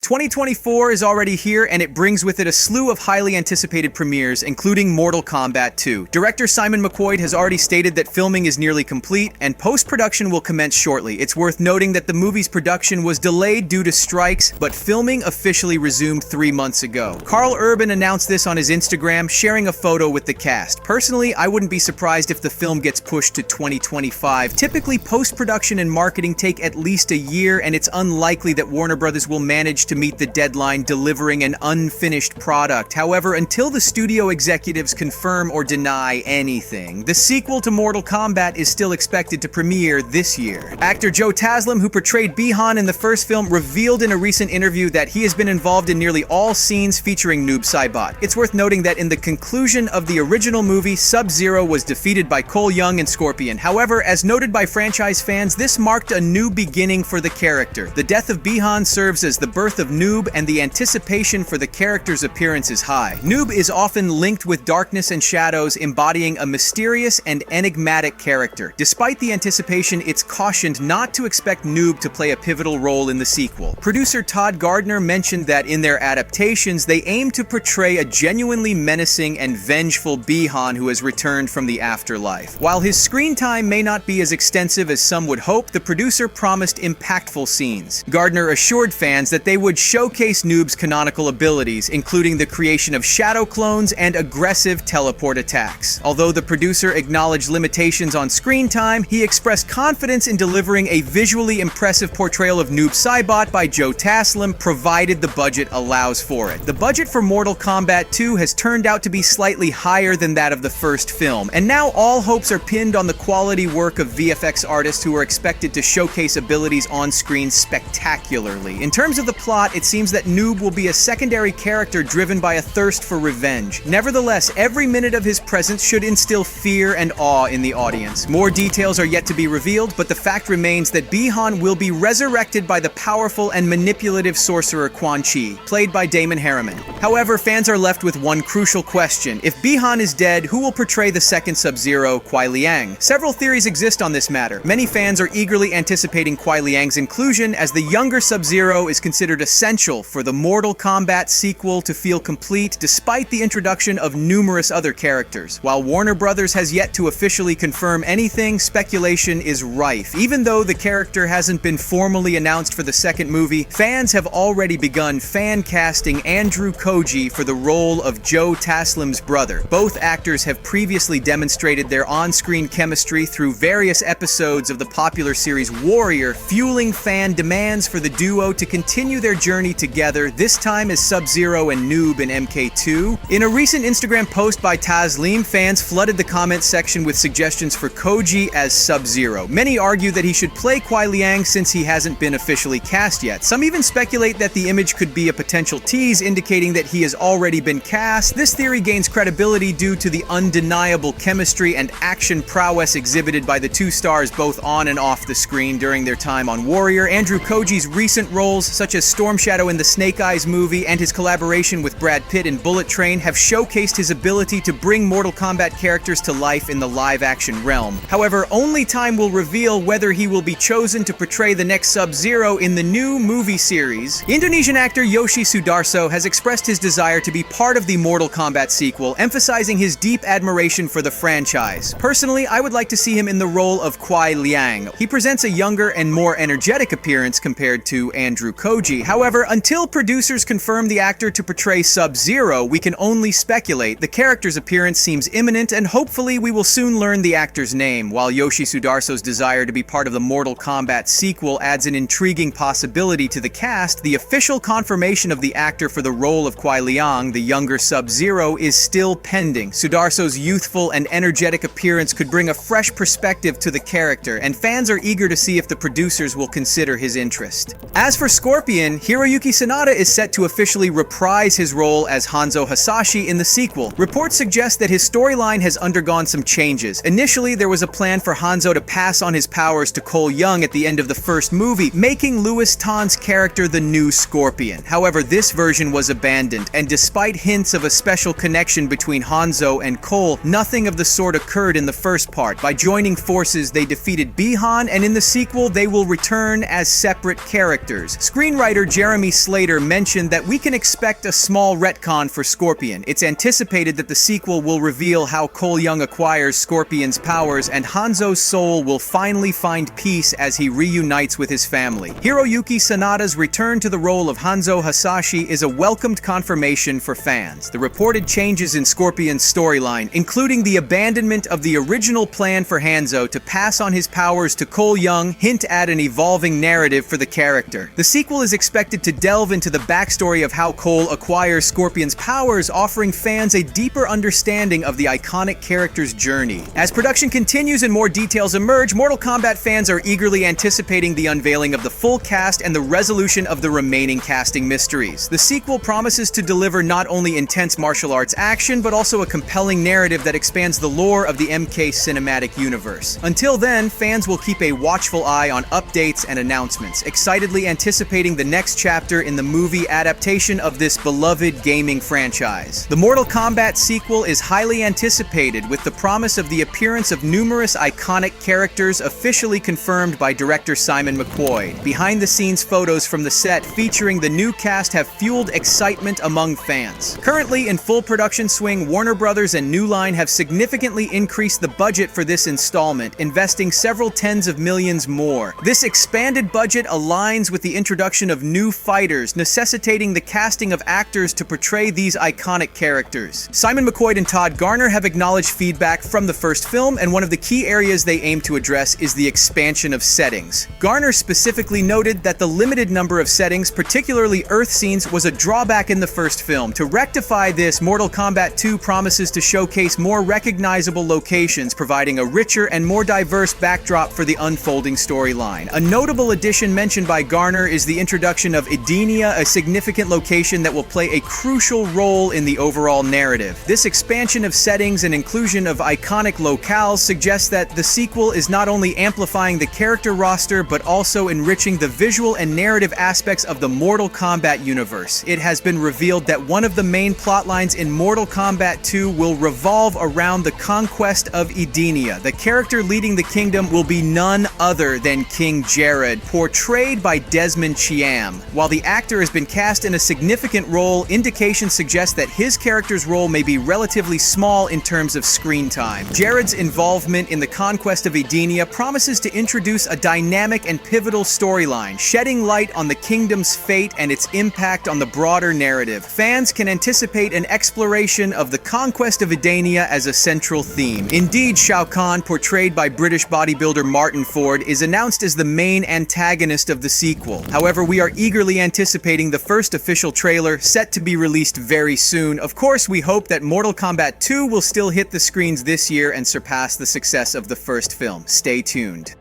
2024 is already here, and it brings with it a slew of highly anticipated premieres, including Mortal Kombat 2. Director Simon McQuoid has already stated that filming is nearly complete, and post-production will commence shortly. It's worth noting that the movie's production was delayed due to strikes, but filming officially resumed 3 months ago. Karl Urban announced this on his Instagram, sharing a photo with the cast. Personally, I wouldn't be surprised if the film gets pushed to 2025. Typically, post-production and marketing take at least a year, and it's unlikely that Warner Bros. Will manage to meet the deadline, delivering an unfinished product. However, until the studio executives confirm or deny anything, the sequel to Mortal Kombat is still expected to premiere this year. Actor Joe Taslim, who portrayed Bi-Han in the first film, revealed in a recent interview that he has been involved in nearly all scenes featuring Noob Saibot. It's worth noting that in the conclusion of the original movie, Sub-Zero was defeated by Cole Young and Scorpion. However, as noted by franchise fans, this marked a new beginning for the character. The death of Bi-Han serves as the birth of Noob, and the anticipation for the character's appearance is high. Noob is often linked with darkness and shadows, embodying a mysterious and enigmatic character. Despite the anticipation, it's cautioned not to expect Noob to play a pivotal role in the sequel. Producer Todd Gardner mentioned that in their adaptations, they aim to portray a genuinely menacing and vengeful Bi-Han who has returned from the afterlife. While his screen time may not be as extensive as some would hope, the producer promised impactful scenes. Gardner assured fans that they would showcase Noob's canonical abilities, including the creation of shadow clones and aggressive teleport attacks. Although the producer acknowledged limitations on screen time, he expressed confidence in delivering a visually impressive portrayal of Noob Saibot by Joe Taslim, provided the budget allows for it. The budget for Mortal Kombat 2 has turned out to be slightly higher than that of the first film, and now all hopes are pinned on the quality work of VFX artists who are expected to showcase abilities on screen spectacularly. In terms of the plot, it seems that Noob will be a secondary character driven by a thirst for revenge. Nevertheless, every minute of his presence should instill fear and awe in the audience. More details are yet to be revealed, but the fact remains that Bi-Han will be resurrected by the powerful and manipulative sorcerer Quan Chi, played by Damon Harriman. However, fans are left with one crucial question. If Bi-Han is dead, who will portray the second Sub-Zero, Kuai Liang? Several theories exist on this matter. Many fans are eagerly anticipating Kuai Liang's inclusion, as the younger Sub-Zero is considered essential for the Mortal Kombat sequel to feel complete, despite the introduction of numerous other characters. While Warner Bros. Has yet to officially confirm anything, speculation is rife. Even though the character hasn't been formally announced for the second movie, fans have already begun fan casting Andrew Koji for the role of Joe Taslim's brother. Both actors have previously demonstrated their on-screen chemistry through various episodes of the popular series Warrior, fueling fan demands for the duo to continue their journey together, this time as Sub-Zero and Noob in MK2. In a recent Instagram post by Taslim, fans flooded the comment section with suggestions for Koji as Sub-Zero. Many argue that he should play Kuai Liang since he hasn't been officially cast yet. Some even speculate that the image could be a potential tease indicating that he has already been cast. This theory gains credibility due to the undeniable chemistry and action prowess exhibited by the two stars both on and off the screen during their time on Warrior. Andrew Koji's recent roles, such as Storm Shadow in the Snake Eyes movie and his collaboration with Brad Pitt in Bullet Train, have showcased his ability to bring Mortal Kombat characters to life in the live-action realm. However, only time will reveal whether he will be chosen to portray the next Sub-Zero in the new movie series. Indonesian actor Yoshi Sudarso has expressed his desire to be part of the Mortal Kombat sequel, emphasizing his deep admiration for the franchise. Personally, I would like to see him in the role of Kuai Liang. He presents a younger and more energetic appearance compared to Andrew Koji. However, until producers confirm the actor to portray Sub-Zero, we can only speculate. The character's appearance seems imminent, and hopefully we will soon learn the actor's name. While Yoshi Sudarso's desire to be part of the Mortal Kombat sequel adds an intriguing possibility to the cast, the official confirmation of the actor for the role of Kuai Liang, the younger Sub-Zero, is still pending. Sudarso's youthful and energetic appearance could bring a fresh perspective to the character, and fans are eager to see if the producers will consider his interest. As for Scorpion, Hiroyuki Sanada is set to officially reprise his role as Hanzo Hasashi in the sequel. Reports suggest that his storyline has undergone some changes. Initially, there was a plan for Hanzo to pass on his powers to Cole Young at the end of the first movie, making Louis Tan's character the new Scorpion. However, this version was abandoned, and despite hints of a special connection between Hanzo and Cole, nothing of the sort occurred in the first part. By joining forces, they defeated Bi-Han, and in the sequel, they will return as separate characters. Screenwriter Jeremy Slater mentioned that we can expect a small retcon for Scorpion. It's anticipated that the sequel will reveal how Cole Young acquires Scorpion's powers, and Hanzo's soul will finally find peace as he reunites with his family. Hiroyuki Sanada's return to the role of Hanzo Hasashi is a welcomed confirmation for fans. The reported changes in Scorpion's storyline, including the abandonment of the original plan for Hanzo to pass on his powers to Cole Young, hint at an evolving narrative for the character. The sequel is expected to delve into the backstory of how Cole acquires Scorpion's powers, offering fans a deeper understanding of the iconic character's journey. As production continues and more details emerge, Mortal Kombat fans are eagerly anticipating the unveiling of the full cast and the resolution of the remaining casting mysteries. The sequel promises to deliver not only intense martial arts action, but also a compelling narrative that expands the lore of the MK cinematic universe. Until then, fans will keep a watchful eye on updates and announcements, excitedly anticipating the next chapter in the movie adaptation of this beloved gaming franchise. The Mortal Kombat sequel is highly anticipated, with the promise of the appearance of numerous iconic characters officially confirmed by director Simon McQuoid. Behind-the-scenes photos from the set featuring the new cast have fueled excitement among fans. Currently in full production swing, Warner Brothers and New Line have significantly increased the budget for this installment, investing several tens of millions more. This expanded budget aligns with the introduction of new fighters, necessitating the casting of actors to portray these iconic characters. Simon McQuoid and Todd Garner have acknowledged feedback from the first film, and one of the key areas they aim to address is the expansion of settings. Garner specifically noted that the limited number of settings, particularly Earth scenes, was a drawback in the first film. To rectify this, Mortal Kombat 2 promises to showcase more recognizable locations, providing a richer and more diverse backdrop for the unfolding storyline. A notable addition mentioned by Garner is the introduction of Edenia, a significant location that will play a crucial role in the overall narrative. This expansion of settings and inclusion of iconic locales suggests that the sequel is not only amplifying the character roster, but also enriching the visual and narrative aspects of the Mortal Kombat universe. It has been revealed that one of the main plotlines in Mortal Kombat 2 will revolve around the conquest of Edenia. The character leading the kingdom will be none other than King Jared, portrayed by Desmond Chiam. While the actor has been cast in a significant role, indications suggest that his character's role may be relatively small in terms of screen time. Jared's involvement in the conquest of Edenia promises to introduce a dynamic and pivotal storyline, shedding light on the kingdom's fate and its impact on the broader narrative. Fans can anticipate an exploration of the conquest of Edenia as a central theme. Indeed, Shao Kahn, portrayed by British bodybuilder Martin Ford, is announced as the main antagonist of the sequel. However, we are eagerly anticipating the first official trailer, set to be released very soon. Of course, we hope that Mortal Kombat 2 will still hit the screens this year and surpass the success of the first film. Stay tuned.